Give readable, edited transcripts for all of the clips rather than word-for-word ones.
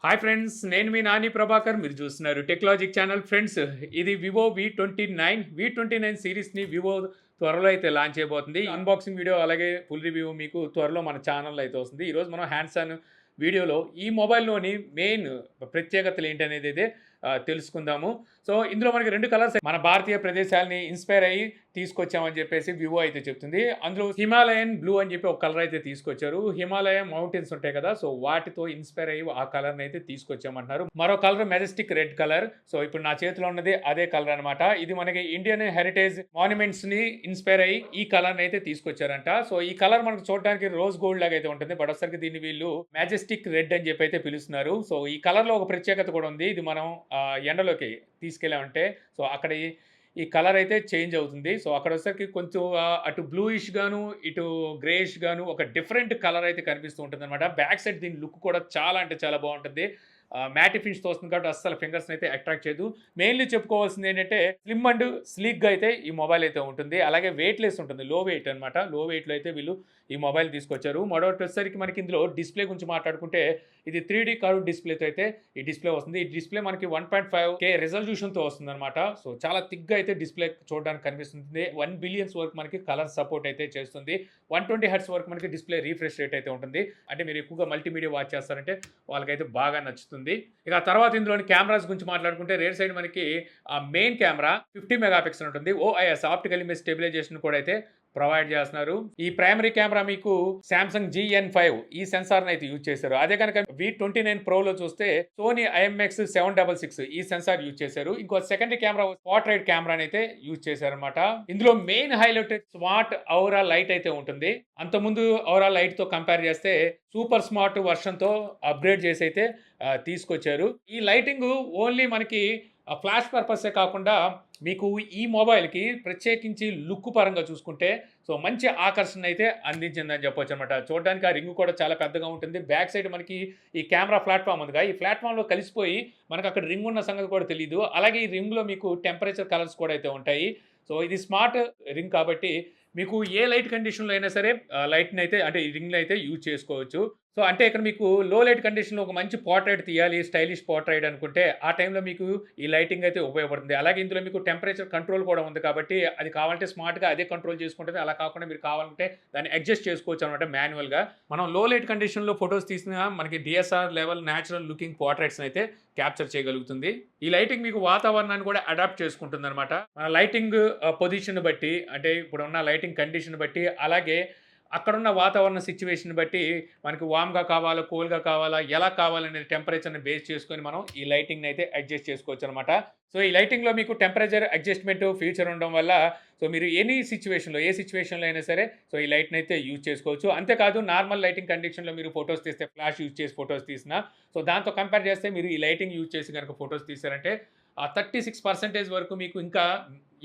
Hi friends, నేను మీ నాని ప్రభాకర్. మీరు చూస్తున్నారు టెక్నాలజిక్ ఛానల్. ఫ్రెండ్స్, ఇది వివో వి29 సిరీస్ని వివో త్వరలో అయితే లాంచ్ చేయబోతుంది. అన్బాక్సింగ్ వీడియో అలాగే ఫుల్ రివ్యూ మీకు త్వరలో మన ఛానల్లో అయితే వస్తుంది. ఈరోజు మనం హ్యాండ్స్ ఆన్ వీడియోలో ఈ మొబైల్లోని మెయిన్ ప్రత్యేకతలు ఏంటనేది అయితే తెలుసుకుందాము. సో ఇందులో మనకి రెండు కలర్స్ మన భారతీయ ప్రదేశాలని ఇన్స్పైర్ అయ్యి తీసుకొచ్చామని చెప్పేసి వివో అయితే చెప్తుంది. అందులో హిమాలయన్ బ్లూ అని చెప్పి ఒక కలర్ అయితే తీసుకొచ్చారు. హిమాలయన్ మౌంటైన్స్ ఉంటాయి కదా, సో వాటితో ఇన్స్పైర్ అయ్యి ఆ కలర్ని అయితే తీసుకొచ్చామంటున్నారు. మరో colour Majestic red colour. So ఇప్పుడు నా చేతిలో ఉన్నది అదే కలర్ అనమాట. ఇది మనకి ఇండియన్ హెరిటేజ్ మాన్యుమెంట్స్ ని ఇన్స్పైర్ అయ్యి ఈ కలర్ అయితే తీసుకొచ్చారంట. సో ఈ కలర్ మనకు చూడడానికి రోజ్ గోల్డ్ లాగా అయితే ఉంటుంది, బట్ ఒకసారికి దీన్ని వీళ్ళు మెజెస్టిక్ రెడ్ అని చెప్పి అయితే పిలుస్తున్నారు. సో ఈ కలర్ లో ఒక ప్రత్యేకత కూడా ఉంది. ఇది మనం ఎండలోకి తీసుకెళ్ళామంటే సో అక్కడ ఈ కలర్ అయితే చేంజ్ అవుతుంది. సో అక్కడ వచ్చేసరికి కొంచెం అటు బ్లూయిష్ గాను ఇటు గ్రేయిష్ గాను ఒక డిఫరెంట్ కలర్ అయితే కనిపిస్తూ ఉంటుంది అనమాట. బ్యాక్ సైడ్ దీని లుక్ కూడా చాలా అంటే చాలా బాగుంటుంది. మ్యాటి ఫినిష్తో వస్తుంది కాబట్టి అస్సలు ఫింగర్స్ని అయితే అట్రాక్ట్ చేయదు. మెయిన్లీ చెప్పుకోవాల్సింది ఏంటంటే స్లిమ్ అండ్ స్లీక్గా అయితే ఈ మొబైల్ అయితే ఉంటుంది. అలాగే వెయిట్లెస్ ఉంటుంది, లో వెయిట్ అనమాట. లో వెయిట్లో అయితే వీళ్ళు ఈ మొబైల్ తీసుకొచ్చారు. మరొకటి వచ్చేసరికి మనకి ఇందులో డిస్ప్లే గురించి మాట్లాడుకుంటే ఇది 3D కర్వ్ డిస్ప్లేతో అయితే ఈ డిస్ప్లే వస్తుంది. ఈ డిస్ప్లే మనకి 1.5K రిజల్యూషన్తో వస్తుంది అనమాట. సో చాలా థిక్గా అయితే డిస్ప్లే చూడడానికి కనిపిస్తుంది. 1 బిలియన్స్ వరకు మనకి కలర్ సపోర్ట్ అయితే చేస్తుంది. 120 హెర్ట్జ్ వరకు మనకి డిస్ప్లే రీఫ్రెష్ రేట్ అయితే ఉంటుంది. అంటే మీరు ఎక్కువగా మల్టీమీడియా వాచ్ చేస్తారంటే వాళ్ళకైతే బాగా నచ్చుతుంది. ఇక తర్వాత ఇందులోని కెమెరాస్ గురించి మాట్లాడుకుంటే రేర్ సైడ్ మనకి మెయిన్ కెమెరా 50 మెగాపిక్సెల్ ఉంటుంది. OIS ఆప్టికల్ ఇమేజ్ స్టెబిలైజేషన్ కూడా అయితే ప్రొవైడ్ చేస్తున్నారు. ఈ ప్రైమరీ కెమెరా మీకు సామ్సంగ్ GN5 ఈ సెన్సార్ అయితే యూజ్ చేశారు. అదే కనుక V29 ప్రోలో చూస్తే సోనీ IMX 766 ఈ సెన్సార్ యూజ్ చేశారు. ఇంకో సెకండరీ కెమెరా పోర్ట్రైట్ కెమెరా అయితే యూజ్ చేశారు అనమాట. ఇందులో మెయిన్ హైలైట్ స్మార్ట్ ఔరా లైట్ అయితే ఉంటుంది. అంతకుముందు ఔరా లైట్ తో కంపేర్ చేస్తే సూపర్ స్మార్ట్ వర్షన్ తో అప్గ్రేడ్ చేసి అయితే తీసుకొచ్చారు. ఈ లైటింగ్ ఓన్లీ మనకి ఫ్లాష్ పర్పసే కాకుండా మీకు ఈ మొబైల్కి ప్రత్యేకించి లుక్ పరంగా చూసుకుంటే సో మంచి ఆకర్షణ అయితే అందించిందని చెప్పొచ్చు అనమాట. చూడడానికి ఆ రింగ్ కూడా చాలా పెద్దగా ఉంటుంది. బ్యాక్ సైడ్ మనకి ఈ కెమెరా ప్లాట్ఫామ్ ఉందిగా, ఈ ప్లాట్ఫామ్లో కలిసిపోయి మనకు అక్కడ రింగ్ ఉన్న సంగతి కూడా తెలియదు. అలాగే ఈ రింగ్లో మీకు టెంపరేచర్ కలర్స్ కూడా అయితే ఉంటాయి. సో ఇది స్మార్ట్ రింగ్ కాబట్టి మీకు ఏ లైట్ కండిషన్లో అయినా సరే లైట్ని అయితే అంటే ఈ రింగ్ని అయితే యూజ్ చేసుకోవచ్చు. సో అంటే ఇక్కడ మీకు లో లైట్ కండిషన్లో ఒక మంచి పోర్ట్రైట్ తీయాలి, స్టైలిష్ పోర్ట్రైట్ అనుకుంటే ఆ టైంలో మీకు ఈ లైటింగ్ అయితే ఉపయోగపడుతుంది. అలాగే ఇందులో మీకు టెంపరేచర్ కంట్రోల్ కూడా ఉంది కాబట్టి అది కావాలంటే స్మార్ట్గా అదే కంట్రోల్ చేసుకుంటుంది. అలా కాకుండా మీరు కావాలంటే దాన్ని అడ్జస్ట్ చేసుకోవచ్చు అనమాట మాన్యువల్గా. మనం లో లైట్ కండిషన్లో ఫొటోస్ తీసినా మనకి DSLR level natural looking portraits అయితే క్యాప్చర్ చేయగలుగుతుంది. ఈ లైటింగ్ మీకు వాతావరణాన్ని కూడా అడాప్ట్ చేసుకుంటుంది అనమాట. మన లైటింగ్ పొజిషన్ బట్టి అంటే ఇప్పుడున్న లైటింగ్ కండిషన్ బట్టి అలాగే అక్కడున్న వాతావరణ సిచ్యువేషన్ బట్టి మనకి వామ్గా కావాలా, కూల్గా కావాలా, ఎలా కావాలనే టెంపరేచర్ని బేస్ చేసుకొని మనం ఈ లైటింగ్ని అయితే అడ్జస్ట్ చేసుకోవచ్చు అనమాట. సో ఈ లైటింగ్లో మీకు టెంపరేచర్ అడ్జస్ట్మెంట్ ఫీచర్ ఉండడం వల్ల సో మీరు ఏ సిచ్యువేషన్లో అయినా సరే సో ఈ లైట్ని అయితే యూజ్ చేసుకోవచ్చు. అంతేకాదు నార్మల్ లైటింగ్ కండిషన్లో మీరు ఫొటోస్ తీస్తే ఫ్లాష్ యూజ్ చేసి ఫొటోస్ తీసినా సో దాంతో కంపేర్ చేస్తే మీరు ఈ లైటింగ్ యూజ్ చేసి కనుక ఫొటోస్ తీసారంటే 36% వరకు మీకు ఇంకా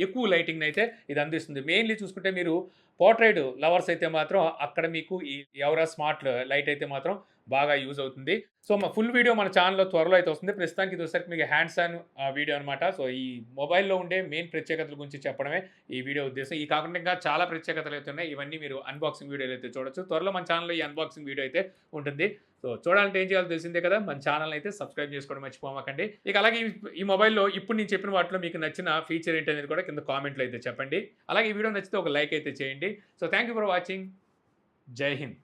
ఎక్కువ లైటింగ్ అయితే ఇది అందిస్తుంది. మెయిన్లీ చూసుకుంటే మీరు పోర్ట్రైట్ లవర్స్ అయితే మాత్రం అక్కడ మీకు ఈ ఎవరా స్మార్ట్ లైట్ అయితే మాత్రం బాగా యూజ్ అవుతుంది. సో మా ఫుల్ వీడియో మన ఛానల్లో త్వరలో అయితే వస్తుంది. ప్రస్తుతానికి ఇది వచ్చేసరికి మీకు హ్యాండ్స్ ఆన్ వీడియో అనమాట. సో ఈ మొబైల్లో ఉండే మెయిన్ ప్రత్యేకతల గురించి చెప్పడమే ఈ వీడియో ఉద్దేశం. ఈ కాకుండా ఇంకా చాలా ప్రత్యేకతలు అయితే ఉన్నాయి. ఇవన్నీ మీరు అన్బాక్సింగ్ వీడియోలు అయితే చూడొచ్చు. త్వరలో మన ఛానల్లో ఈ అన్బాక్సింగ్ వీడియో అయితే ఉంటుంది. సో చూడాలంటే ఏం చేయాలో తెలిసిందే కదా, మన ఛానల్ అయితే సబ్స్క్రైబ్ చేసుకోవడం మర్చిపోమాకండి. ఇక అలాగే ఈ మొబైల్లో ఇప్పుడు నేను చెప్పిన వాటిలో మీకు నచ్చిన ఫీచర్ ఏంటనేది కూడా కింద కామెంట్లో అయితే చెప్పండి. అలాగే ఈ వీడియో నచ్చితే ఒక లైక్ అయితే చేయండి. So thank you for watching. జై హింద్.